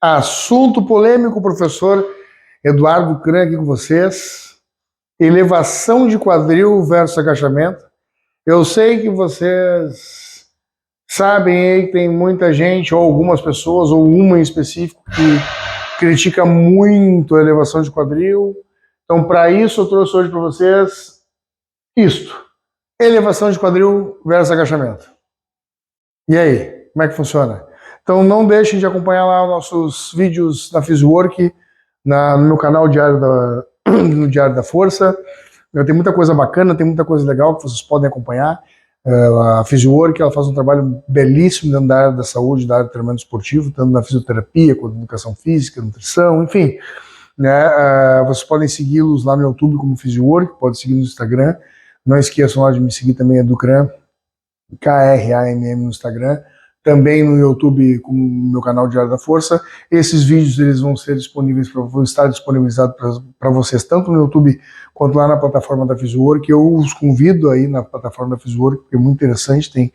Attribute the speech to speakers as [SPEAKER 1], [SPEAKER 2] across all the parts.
[SPEAKER 1] Assunto polêmico, professor Eduardo Cran aqui com vocês. Elevação de quadril versus agachamento. Eu sei que vocês sabem aí que tem muita gente, ou algumas pessoas, ou uma em específico, que critica muito a elevação de quadril. Então, para isso, eu trouxe hoje para vocês isto. Elevação de quadril versus agachamento. E aí, como é que funciona? Então não deixem de acompanhar lá os nossos vídeos na Physiwork, no meu canal no Diário da Força. Tem muita coisa bacana, tem muita coisa legal que vocês podem acompanhar. A Physiwork, ela faz um trabalho belíssimo dentro da área da saúde, da área do treinamento esportivo, tanto na fisioterapia, quanto na educação física, nutrição, enfim. Né? Vocês podem segui-los lá no YouTube como Physiwork, pode seguir no Instagram. Não esqueçam lá de me seguir também, Educran, KRAMM no Instagram, também no YouTube com o meu canal Diário da Força. Esses vídeos eles vão ser disponíveis, vão estar disponibilizados para vocês, tanto no YouTube quanto lá na plataforma da Physiwork. Eu os convido aí na plataforma da Physiwork, porque é muito interessante, tem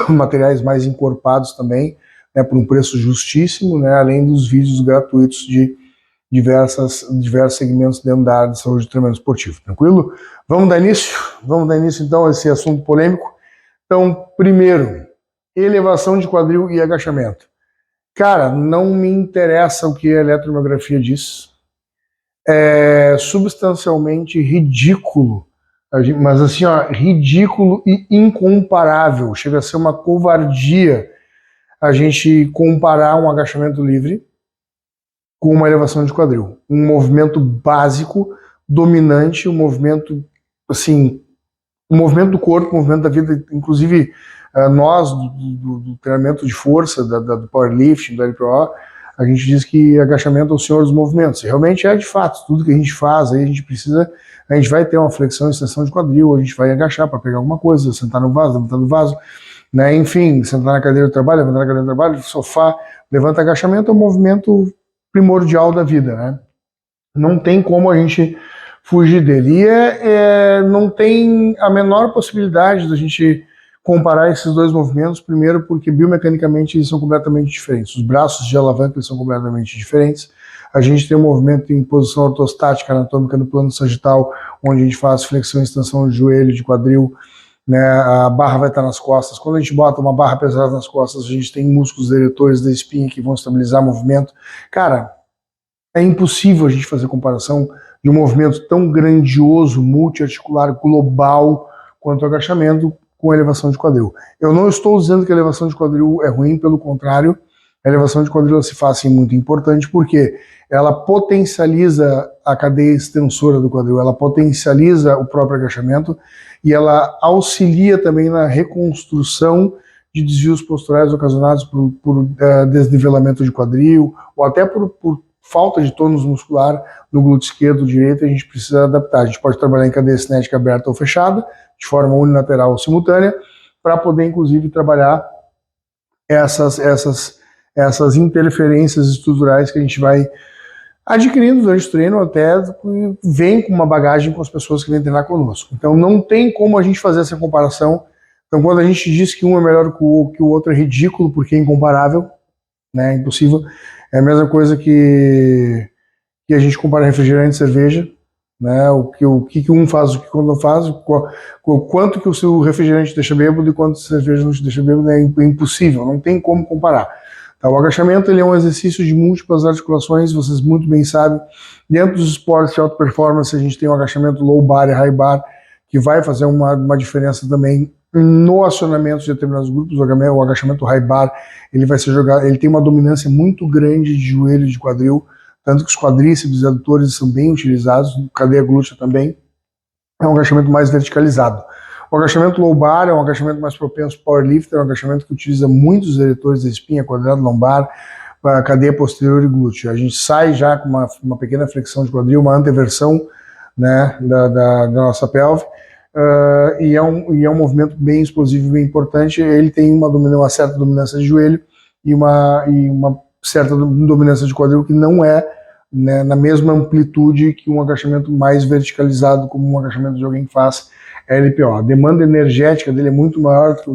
[SPEAKER 1] materiais mais encorpados também, né, por um preço justíssimo, né, além dos vídeos gratuitos de diversos segmentos dentro da área de saúde e treinamento esportivo. Tranquilo? Vamos dar início então a esse assunto polêmico. Então, primeiro, elevação de quadril e agachamento. Cara, não me interessa o que a eletromiografia diz. É substancialmente ridículo, mas assim, ó, ridículo e incomparável. Chega a ser uma covardia a gente comparar um agachamento livre com uma elevação de quadril. Um movimento básico, dominante, um movimento, assim, o movimento do corpo, o movimento da vida, inclusive nós do treinamento de força, do powerlifting, do LPO, a gente diz que agachamento é o senhor dos movimentos. Realmente é de fato, tudo que a gente faz, aí a gente vai ter uma flexão e extensão de quadril, a gente vai agachar para pegar alguma coisa, sentar no vaso, levantar no vaso, né? Enfim, sentar na cadeira do trabalho, levantar na cadeira do trabalho, sofá, levanta, agachamento é um movimento primordial da vida, né? Não tem como a gente fugir dele. E não tem a menor possibilidade da gente comparar esses dois movimentos, primeiro porque biomecanicamente eles são completamente diferentes. Os braços de alavanca eles são completamente diferentes. A gente tem um movimento em posição ortostática anatômica no plano sagital, onde a gente faz flexão e extensão de joelho, de quadril, né? A barra vai estar nas costas. Quando a gente bota uma barra pesada nas costas, a gente tem músculos eretores da espinha que vão estabilizar o movimento. Cara, é impossível a gente fazer comparação de um movimento tão grandioso, multiarticular, global, quanto o agachamento com a elevação de quadril. Eu não estou dizendo que a elevação de quadril é ruim, pelo contrário, a elevação de quadril se faz assim, muito importante, porque ela potencializa a cadeia extensora do quadril, ela potencializa o próprio agachamento e ela auxilia também na reconstrução de desvios posturais ocasionados por desnivelamento de quadril, ou até por falta de tônus muscular no glúteo esquerdo ou direito. A gente precisa adaptar. A gente pode trabalhar em cadeia cinética aberta ou fechada, de forma unilateral ou simultânea, para poder, inclusive, trabalhar essas interferências estruturais que a gente vai adquirindo durante o treino, até vem com uma bagagem com as pessoas que vêm treinar conosco. Então não tem como a gente fazer essa comparação. Então quando a gente diz que um é melhor que o outro, é ridículo, porque é incomparável, né, é impossível. É a mesma coisa que a gente compara refrigerante e cerveja, né? O que um faz, o que não faz, quanto que o seu refrigerante deixa bêbado e quanto a cerveja não te deixa bêbado, é impossível, não tem como comparar. Tá? O agachamento ele é um exercício de múltiplas articulações, vocês muito bem sabem. Dentro dos esportes de alta performance, a gente tem o agachamento low bar e high bar, que vai fazer uma diferença também no acionamento de determinados grupos. O agachamento high bar, ele vai ser jogado, ele tem uma dominância muito grande de joelho e de quadril, tanto que os quadríceps e adutores são bem utilizados, cadeia glútea também. É um agachamento mais verticalizado. O agachamento low bar é um agachamento mais propenso ao powerlifter, é um agachamento que utiliza muitos eretores da espinha, quadrado lombar, a cadeia posterior e glúteo. A gente sai já com uma pequena flexão de quadril, uma anteversão, né, da nossa pelve, e é um movimento bem explosivo e bem importante. Ele tem uma certa dominância de joelho e uma certa dominância de quadril que não é, né, na mesma amplitude que um agachamento mais verticalizado, como um agachamento de alguém que faz LPO. A demanda energética dele é muito maior do que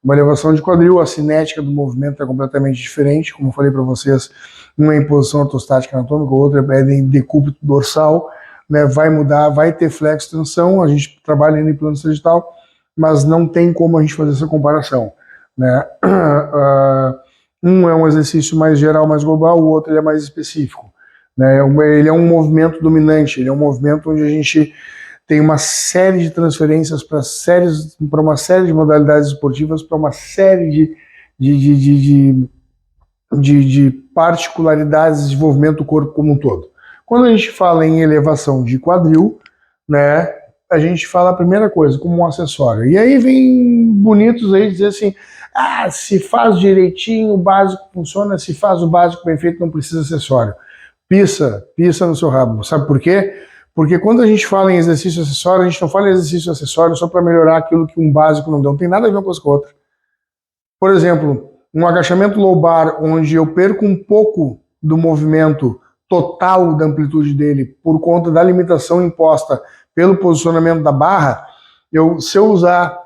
[SPEAKER 1] uma elevação de quadril, a cinética do movimento é completamente diferente, como eu falei para vocês, uma é em posição ortostática anatômica, outra é em decúbito dorsal, né, vai mudar, vai ter flexo-tensão, a gente trabalha ainda em plano sagital, mas não tem como a gente fazer essa comparação, né? Um é um exercício mais geral, mais global, o outro ele é mais específico, né? Ele é um movimento dominante, ele é um movimento onde a gente tem uma série de transferências para uma série de modalidades esportivas, para uma série de particularidades de desenvolvimento do corpo como um todo. Quando a gente fala em elevação de quadril, né, a gente fala a primeira coisa, como um acessório. E aí vem bonitos aí dizer assim, se faz direitinho, o básico funciona, se faz o básico bem feito, não precisa acessório. Pisa no seu rabo. Sabe por quê? Porque quando a gente fala em exercício acessório, a gente não fala em exercício acessório só para melhorar aquilo que um básico não deu. Não tem nada a ver uma coisa com a outra. Por exemplo, um agachamento lombar, onde eu perco um pouco do movimento total da amplitude dele por conta da limitação imposta pelo posicionamento da barra, se eu usar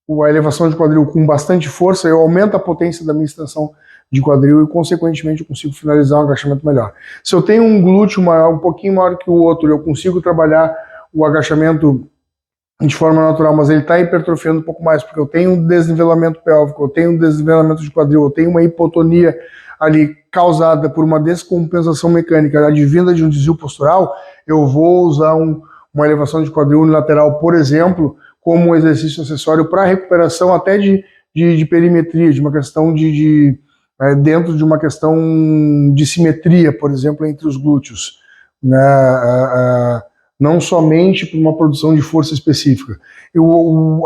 [SPEAKER 1] a elevação de quadril com bastante força, eu aumento a potência da minha extensão de quadril e, consequentemente, eu consigo finalizar um agachamento melhor. Se eu tenho um glúteo maior, um pouquinho maior que o outro, eu consigo trabalhar o agachamento de forma natural, mas ele está hipertrofiando um pouco mais, porque eu tenho um desnivelamento pélvico, eu tenho um desnivelamento de quadril, eu tenho uma hipotonia ali causada por uma descompensação mecânica advinda de um desvio postural, eu vou usar uma elevação de quadril unilateral, por exemplo, como um exercício acessório para recuperação até de perimetria, de uma questão dentro de uma questão de simetria, por exemplo, entre os glúteos, né? Não somente por uma produção de força específica.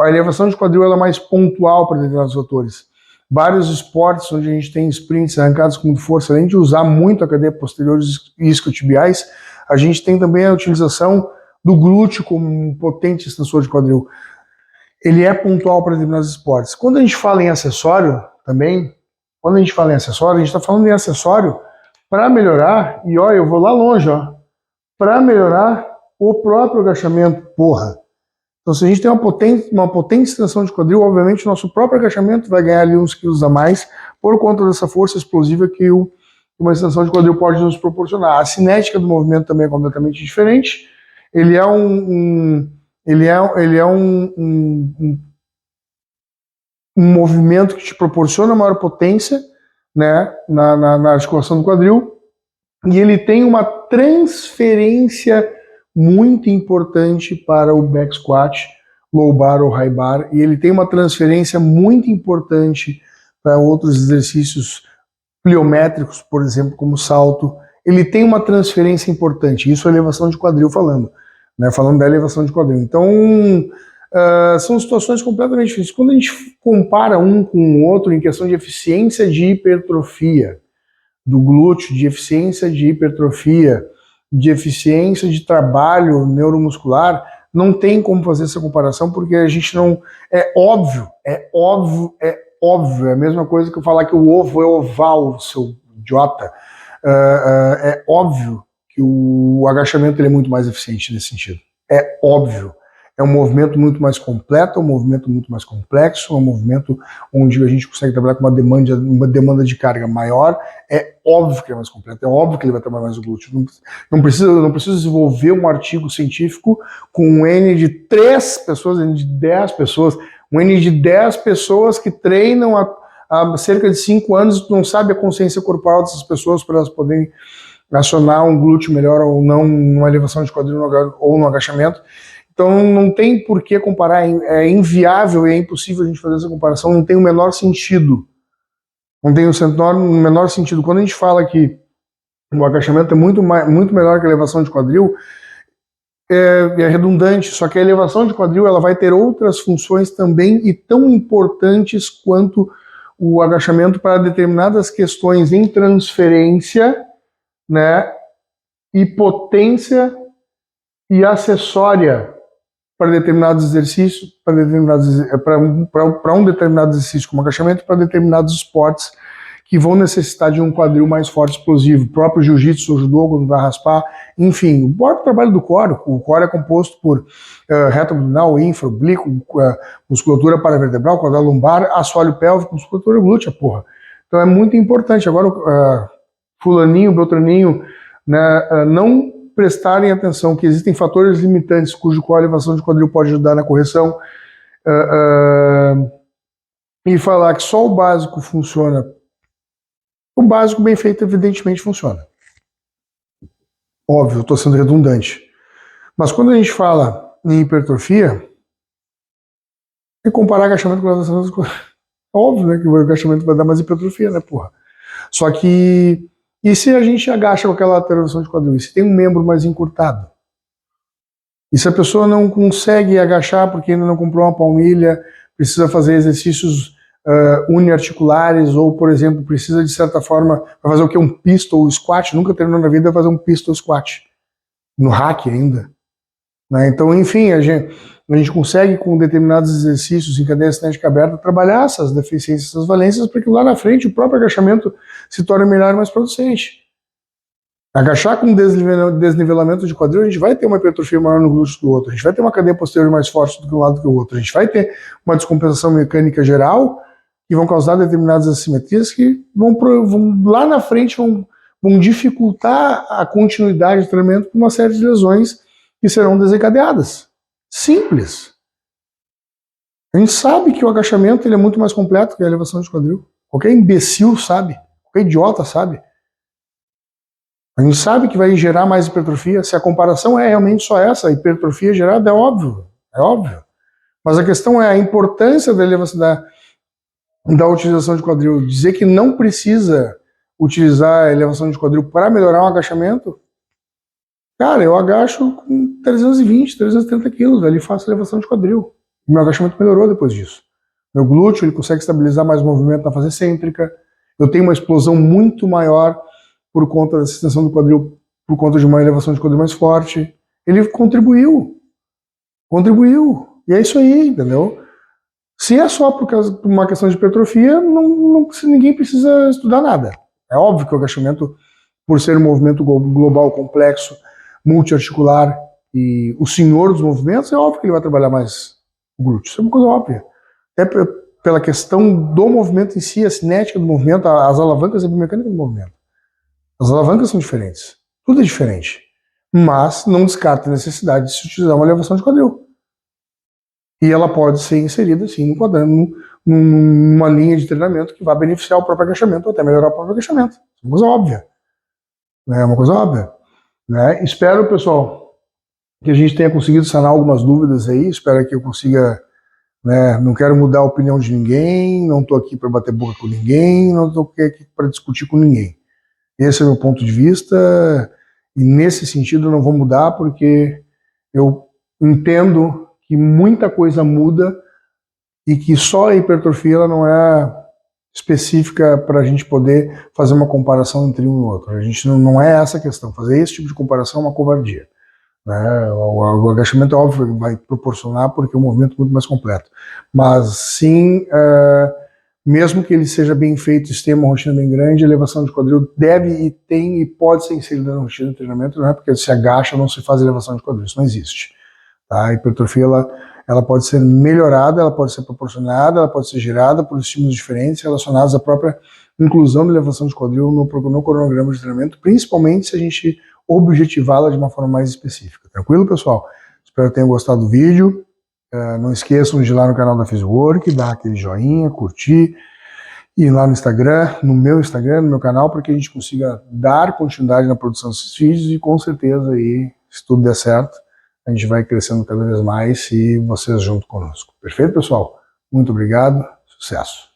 [SPEAKER 1] A elevação de quadril ela é mais pontual para determinados fatores. Vários esportes onde a gente tem sprints arrancados com força, além de usar muito a cadeia posterior e isquiotibiais, a gente tem também a utilização do glúteo como um potente extensor de quadril. Ele é pontual para determinados esportes. Quando a gente fala em acessório também, a gente está falando em acessório para melhorar, e ó, eu vou lá longe, ó, para melhorar o próprio agachamento, porra. Então, se a gente tem uma potente extensão de quadril, obviamente o nosso próprio agachamento vai ganhar ali uns quilos a mais por conta dessa força explosiva que uma extensão de quadril pode nos proporcionar. A cinética do movimento também é completamente diferente. Ele é um movimento que te proporciona maior potência, né, na articulação do quadril, e ele tem uma transferência muito importante para o back squat, low bar ou high bar, e ele tem uma transferência muito importante para outros exercícios pliométricos, por exemplo, como salto. Ele tem uma transferência importante, isso é elevação de quadril falando, né, falando da elevação de quadril. Então, são situações completamente diferentes. Quando a gente compara um com o outro em questão de eficiência de hipertrofia do glúteo, de eficiência de hipertrofia, de eficiência de trabalho neuromuscular, não tem como fazer essa comparação, porque a gente não... É óbvio. É a mesma coisa que eu falar que o ovo é oval, seu idiota. É óbvio que o agachamento ele é muito mais eficiente nesse sentido. É óbvio. É um movimento muito mais completo, é um movimento muito mais complexo, é um movimento onde a gente consegue trabalhar com uma demanda de carga maior. É óbvio que ele é mais completo, é óbvio que ele vai trabalhar mais o glúteo. Não precisa desenvolver um artigo científico com um N de 3 pessoas, N de 10 pessoas, um N de 10 pessoas que treinam há cerca de 5 anos, tu não sabe a consciência corporal dessas pessoas para elas poderem acionar um glúteo melhor ou não, numa elevação de quadril ou no agachamento. Então não tem por que comparar, é inviável e é impossível a gente fazer essa comparação, não tem o menor sentido. Não tem o menor sentido. Quando a gente fala que o agachamento é muito melhor que a elevação de quadril, é redundante, só que a elevação de quadril ela vai ter outras funções também e tão importantes quanto o agachamento para determinadas questões em transferência, né, e potência e acessória para determinados exercícios, para um determinado exercício como agachamento, para determinados esportes que vão necessitar de um quadril mais forte, explosivo. O próprio jiu-jitsu, o judô, quando vai raspar, enfim, o próprio trabalho do core. O core é composto por reto abdominal, infra, oblíquo, musculatura paravertebral, quadril lombar, assoalho pélvico, musculatura glútea, porra. Então é muito importante. Agora, fulaninho, beltraninho, né, não prestarem atenção que existem fatores limitantes qual a elevação de quadril pode ajudar na correção, e falar que só o básico funciona. O básico bem feito evidentemente funciona. Óbvio, estou sendo redundante. Mas quando a gente fala em hipertrofia, é comparar agachamento com elevação de quadril. Óbvio, né, que o agachamento vai dar mais hipertrofia, né, porra? Só que, e se a gente agacha com aquela elevação de quadril? E se tem um membro mais encurtado? E se a pessoa não consegue agachar porque ainda não comprou uma palmilha, precisa fazer exercícios uniarticulares, ou, por exemplo, precisa de certa forma, vai fazer o que? Um pistol squat, nunca treinou na vida, vai fazer um pistol squat, no hack ainda. Né? Então, enfim, a gente consegue, com determinados exercícios em cadeia cinética aberta, trabalhar essas deficiências, essas valências, para que lá na frente o próprio agachamento se torne melhor e mais producente. Agachar com desnivelamento de quadril, a gente vai ter uma hipertrofia maior no glúteo do outro, a gente vai ter uma cadeia posterior mais forte do que um lado que o outro, a gente vai ter uma descompensação mecânica geral que vão causar determinadas assimetrias que vão lá na frente vão dificultar a continuidade do treinamento por uma série de lesões que serão desencadeadas. Simples. A gente sabe que o agachamento ele é muito mais completo que a elevação de quadril. Qualquer imbecil sabe, qualquer idiota sabe. A gente sabe que vai gerar mais hipertrofia. Se a comparação é realmente só essa, a hipertrofia gerada, é óbvio. É óbvio. Mas a questão é a importância da elevação da utilização de quadril. Dizer que não precisa utilizar a elevação de quadril para melhorar um agachamento. Cara, eu agacho com 320, 330 quilos, ali faço elevação de quadril. Meu agachamento melhorou depois disso. Meu glúteo ele consegue estabilizar mais o movimento na fase excêntrica. Eu tenho uma explosão muito maior por conta da extensão do quadril, por conta de uma elevação de quadril mais forte. Ele contribuiu. E é isso aí, entendeu? Se é só por uma questão de hipertrofia, ninguém precisa estudar nada. É óbvio que o agachamento, por ser um movimento global complexo, multiarticular e o senhor dos movimentos, é óbvio que ele vai trabalhar mais o glúteo. Isso é uma coisa óbvia. Até pela questão do movimento em si, a cinética do movimento, as alavancas e a biomecânica do movimento. As alavancas são diferentes. Tudo é diferente. Mas não descarta a necessidade de se utilizar uma elevação de quadril. E ela pode ser inserida, sim, numa linha de treinamento que vai beneficiar o próprio agachamento ou até melhorar o próprio agachamento. É uma coisa óbvia. É uma coisa óbvia. Né? Espero, pessoal, que a gente tenha conseguido sanar algumas dúvidas aí. Espero que eu consiga... Né? Não quero mudar a opinião de ninguém, não estou aqui para bater boca com ninguém, não estou aqui para discutir com ninguém. Esse é o meu ponto de vista e nesse sentido eu não vou mudar porque eu entendo que muita coisa muda e que só a hipertrofia ela não é específica para a gente poder fazer uma comparação entre um e outro. A gente não é essa a questão. Fazer esse tipo de comparação é uma covardia. Né? O agachamento é óbvio que vai proporcionar porque é um movimento muito mais completo. Mas sim, mesmo que ele seja bem feito e tenha uma rotina bem grande, a elevação de quadril deve e tem e pode ser inserida na rotina de treinamento, não é porque se agacha não se faz elevação de quadril, isso não existe. Tá? A hipertrofia ela pode ser melhorada, ela pode ser proporcionada, ela pode ser gerada por estímulos diferentes relacionados à própria inclusão da elevação de quadril no cronograma de treinamento, principalmente se a gente objetivá-la de uma forma mais específica. Tranquilo, pessoal? Espero que tenham gostado do vídeo. Não esqueçam de ir lá no canal da Physiwork, dar aquele joinha, curtir, e ir lá no Instagram, no meu canal, para que a gente consiga dar continuidade na produção desses vídeos e com certeza aí, se tudo der certo, a gente vai crescendo cada vez mais e vocês junto conosco. Perfeito, pessoal? Muito obrigado, sucesso!